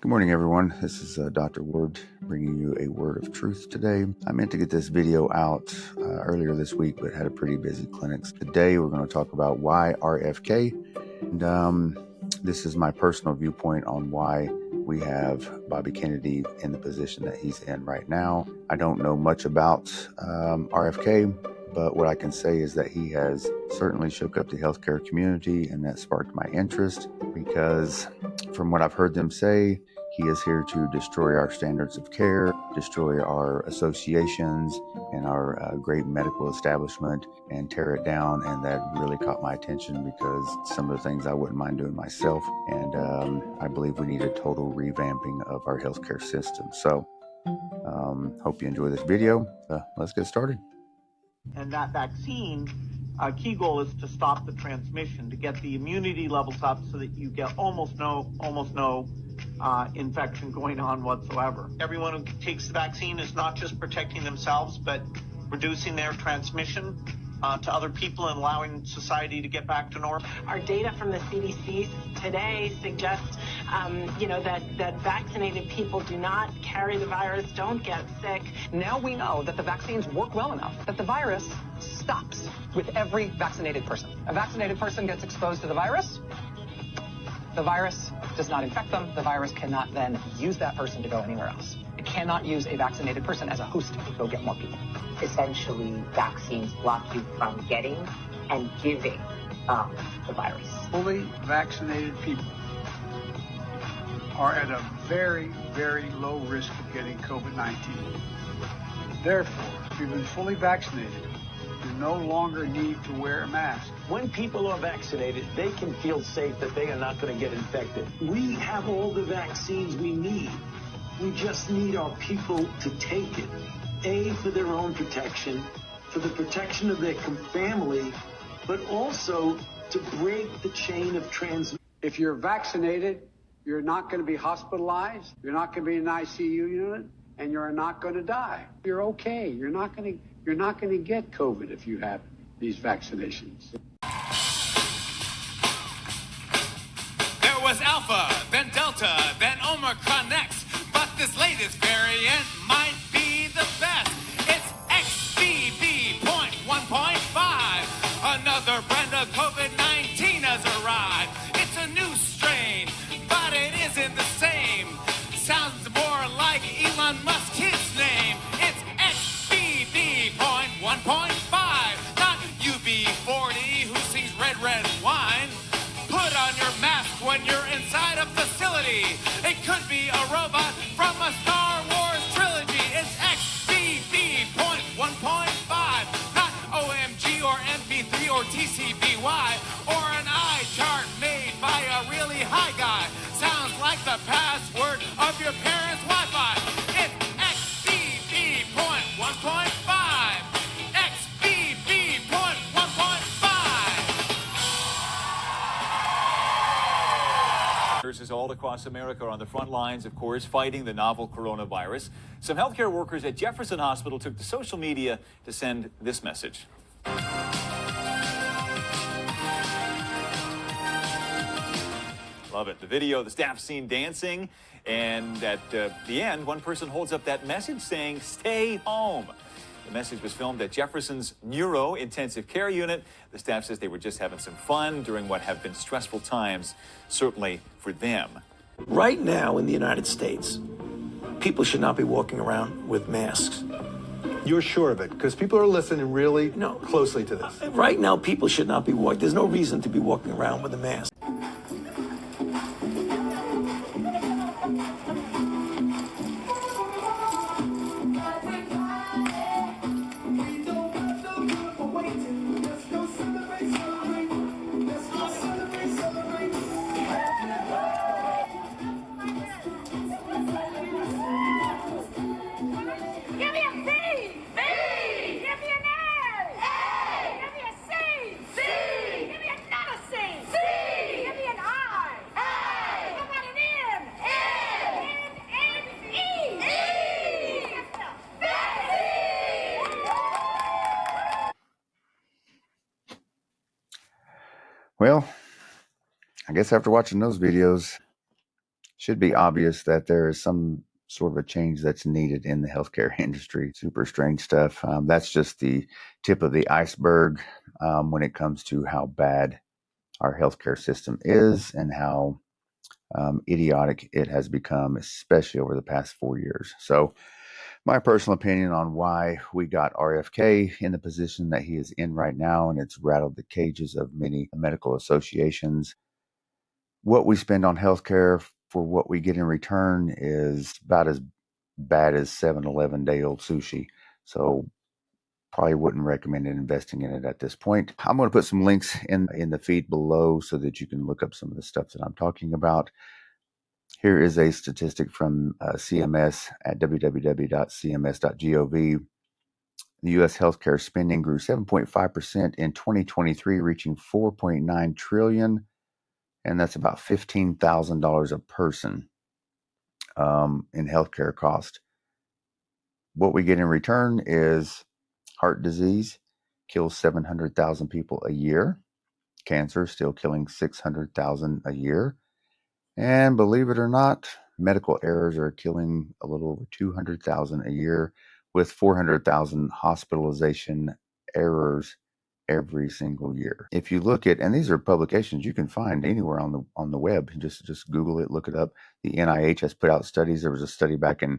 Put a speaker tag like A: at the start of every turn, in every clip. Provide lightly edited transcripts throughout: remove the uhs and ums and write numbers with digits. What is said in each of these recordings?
A: Good morning, everyone. This is Dr. Ward bringing you a word of truth today. I meant to get this video out earlier this week, but had a pretty busy clinic. Today, we're going to talk about why RFK. And this is my personal viewpoint on why we have Bobby Kennedy in the position that he's in right now. I don't know much about RFK, but what I can say is that he has certainly shook up the healthcare community, and that sparked my interest because from what I've heard them say, he is here to destroy our standards of care, destroy our associations and our great medical establishment, and tear it down. And that really caught my attention because some of the things I wouldn't mind doing myself. And I believe we need a total revamping of our healthcare system. So hope you enjoy this video. Let's get started.
B: And that vaccine, key goal is to stop the transmission, to get the immunity levels up so that you get almost no infection going on whatsoever. Everyone who takes the vaccine is not just protecting themselves, but reducing their transmission to other people and allowing society to get back to normal.
C: Our data from the CDC today suggests, that vaccinated people do not carry the virus, don't get sick.
D: Now we know that the vaccines work well enough that the virus stops with every vaccinated person. A vaccinated person gets exposed to the virus does not infect them. The virus cannot then use that person to go anywhere else. It cannot use a vaccinated person as a host to go get more people.
E: Essentially, vaccines block you from getting and giving the virus.
F: Fully vaccinated people are at a very, very low risk of getting COVID-19. Therefore, if you've been fully vaccinated, you no longer need to wear a mask.
G: When people are vaccinated, they can feel safe that they are not going to get infected.
H: We have all the vaccines we need. We just need our people to take it. A, for their own protection, for the protection of their family, but also to break the chain of transmission.
F: If you're vaccinated, you're not going to be hospitalized, you're not going to be in an ICU unit, and you're not going to die. You're okay. You're not going to get COVID if you have these vaccinations.
I: There was Alpha, then Delta, then Omicron next, but this latest variant might be the best. It's XBB.1.5. Another brand of COVID-19 has arrived. It's a new strain, but it isn't the same. Sounds more like Elon Musk's kid's name. It's XBB.1.5, not UB40 who sings red, red wine. Put on your mask when you're inside a facility. It could be a robot from a Star Wars trilogy. It's XBB.1.5, not OMG or MP3 or TCBY or an eye chart made by a really high guy. Sounds like the password of your parents' Wi-Fi. It's XBB.1.5. XBB.1.5.
J: Nurses all across America are on the front lines, of course, fighting the novel coronavirus. Some healthcare workers at Jefferson Hospital took to social media to send this message. Love it. The video, the staff seen dancing, and at the end, one person holds up that message saying, "Stay home." The message was filmed at Jefferson's Neuro Intensive Care Unit. The staff says they were just having some fun during what have been stressful times, certainly for them.
K: Right now in the United States, people should not be walking around with masks.
L: You're sure of it? Because people are listening really closely to this.
K: Right now, people should not be walking. There's no reason to be walking around with a mask.
A: Well, I guess after watching those videos, Should be obvious that there is some sort of a change that's needed in the healthcare industry. Super strange stuff. That's just the tip of the iceberg when it comes to how bad our healthcare system is and how idiotic it has become, especially over the past 4 years. So my personal opinion on why we got RFK in the position that he is in right now, and it's rattled the cages of many medical associations. What we spend on healthcare for what we get in return is about as bad as 7-Eleven day-old sushi. So probably wouldn't recommend investing in it at this point. I'm going to put some links in the feed below so that you can look up some of the stuff that I'm talking about. Here is a statistic from CMS at www.cms.gov. The U.S. healthcare spending grew 7.5% in 2023, reaching $4.9 trillion, and that's about $15,000 a person in healthcare cost. What we get in return is heart disease kills 700,000 people a year. Cancer still killing 600,000 a year. And believe it or not, medical errors are killing a little over 200,000 a year, with 400,000 hospitalization errors every single year. If you look at, and these are publications you can find anywhere on the web, just Google it, look it up. The NIH has put out studies. There was a study back in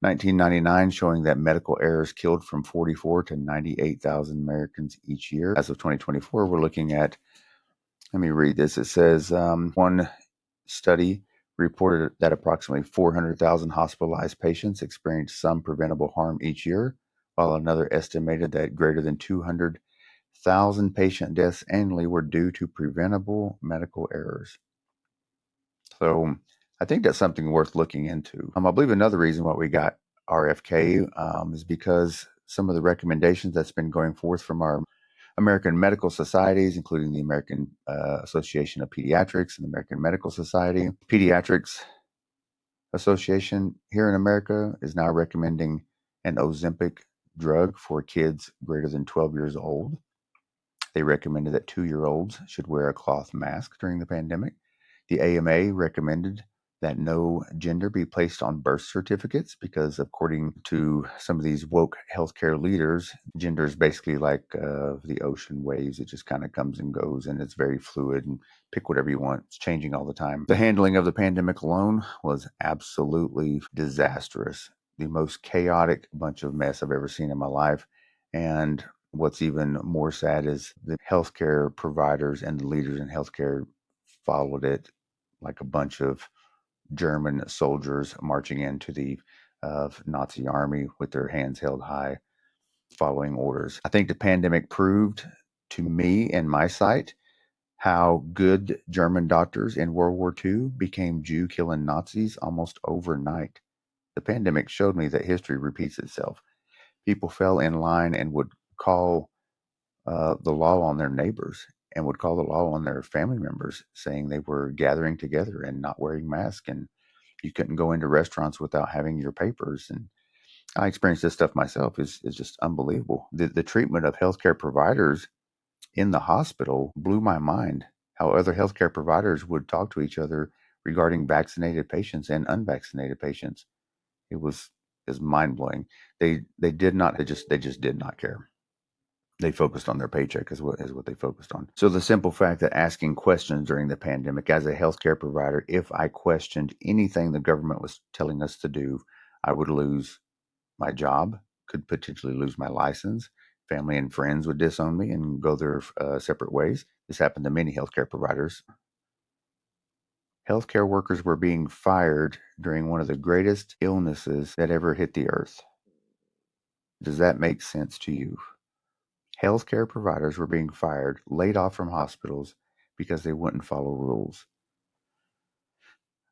A: 1999 showing that medical errors killed from 44 to 98,000 Americans each year. As of 2024, we're looking at, let me read this. It says one study reported that approximately 400,000 hospitalized patients experienced some preventable harm each year, while another estimated that greater than 200,000 patient deaths annually were due to preventable medical errors. So I think that's something worth looking into. I believe another reason why we got RFK is because some of the recommendations that's been going forth from our American medical societies, including the American Association of Pediatrics and the American Medical Society. Pediatrics Association here in America is now recommending an Ozempic drug for kids greater than 12 years old. They recommended that 2-year-olds should wear a cloth mask during the pandemic. The AMA recommended that no gender be placed on birth certificates because, according to some of these woke healthcare leaders, gender is basically like the ocean waves. It just kind of comes and goes, and it's very fluid, and pick whatever you want. It's changing all the time. The handling of the pandemic alone was absolutely disastrous. The most chaotic bunch of mess I've ever seen in my life. And what's even more sad is the healthcare providers and the leaders in healthcare followed it like a bunch of German soldiers marching into the Nazi army with their hands held high, following orders. I think the pandemic proved to me and my sight how good German doctors in World War II became Jew-killing Nazis almost overnight. The pandemic showed me that history repeats itself. People fell in line and would call the law on their neighbors and would call the law on their family members, saying they were gathering together and not wearing masks, and you couldn't go into restaurants without having your papers. And I experienced this stuff myself. Is just unbelievable. The treatment of healthcare providers in the hospital blew my mind. How other healthcare providers would talk to each other regarding vaccinated patients and unvaccinated patients. It was mind blowing. They just did not care. They focused on their paycheck is what they focused on. So the simple fact that asking questions during the pandemic as a healthcare provider, if I questioned anything the government was telling us to do, I would lose my job, could potentially lose my license. Family and friends would disown me and go their separate ways. This happened to many healthcare providers. Healthcare workers were being fired during one of the greatest illnesses that ever hit the earth. Does that make sense to you? Healthcare providers were being fired, laid off from hospitals because they wouldn't follow rules.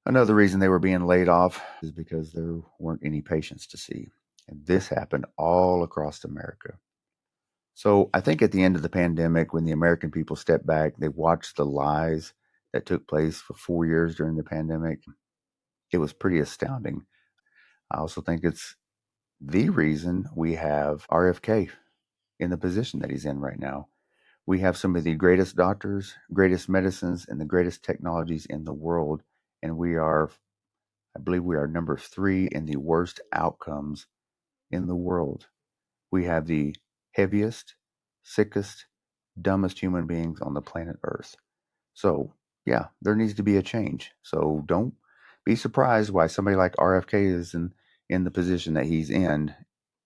A: Another reason they were being laid off is because there weren't any patients to see. And this happened all across America. So I think at the end of the pandemic, when the American people stepped back, they watched the lies that took place for 4 years during the pandemic. It was pretty astounding. I also think it's the reason we have RFK in the position that he's in right now. We have some of the greatest doctors, greatest medicines, and the greatest technologies in the world, and we are I believe we are number 3 in the worst outcomes in the world. We have the heaviest, sickest, dumbest human beings on the planet Earth. So, yeah, there needs to be a change. So don't be surprised why somebody like RFK is in the position that he's in,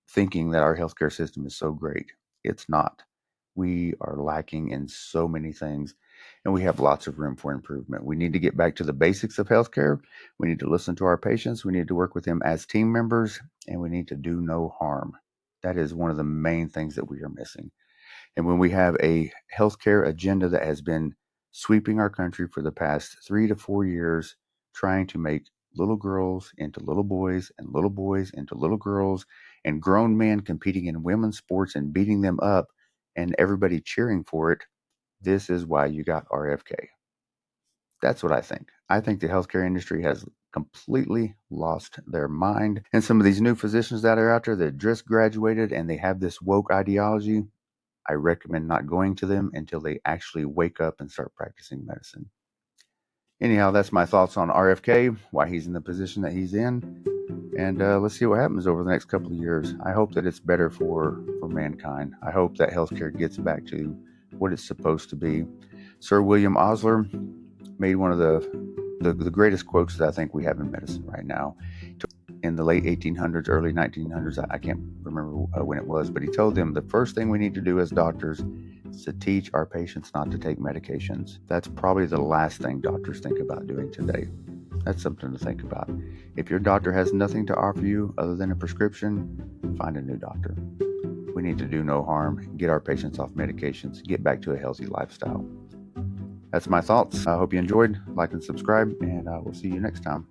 A: thinking that our healthcare system is so great. It's not. We are lacking in so many things, and we have lots of room for improvement. We need to get back to the basics of healthcare. We need to listen to our patients. We need to work with them as team members, and we need to do no harm. That is one of the main things that we are missing. And when we have a healthcare agenda that has been sweeping our country for the past 3 to 4 years, trying to make little girls into little boys and little boys into little girls, and grown men competing in women's sports and beating them up, and everybody cheering for it, this is why you got RFK. That's what I think. I think the healthcare industry has completely lost their mind. And some of these new physicians that are out there that just graduated and they have this woke ideology, I recommend not going to them until they actually wake up and start practicing medicine. Anyhow, that's my thoughts on RFK, why he's in the position that he's in, and let's see what happens over the next couple of years. I hope that it's better for mankind. I hope that healthcare gets back to what it's supposed to be. Sir William Osler made one of the greatest quotes that I think we have in medicine right now. In the late 1800s, early 1900s, I can't remember when it was, but he told them the first thing we need to do as doctors is to teach our patients not to take medications. That's probably the last thing doctors think about doing today. That's something to think about. If your doctor has nothing to offer you other than a prescription, find a new doctor. We need to do no harm, get our patients off medications, get back to a healthy lifestyle. That's my thoughts. I hope you enjoyed. Like and subscribe, and we'll see you next time.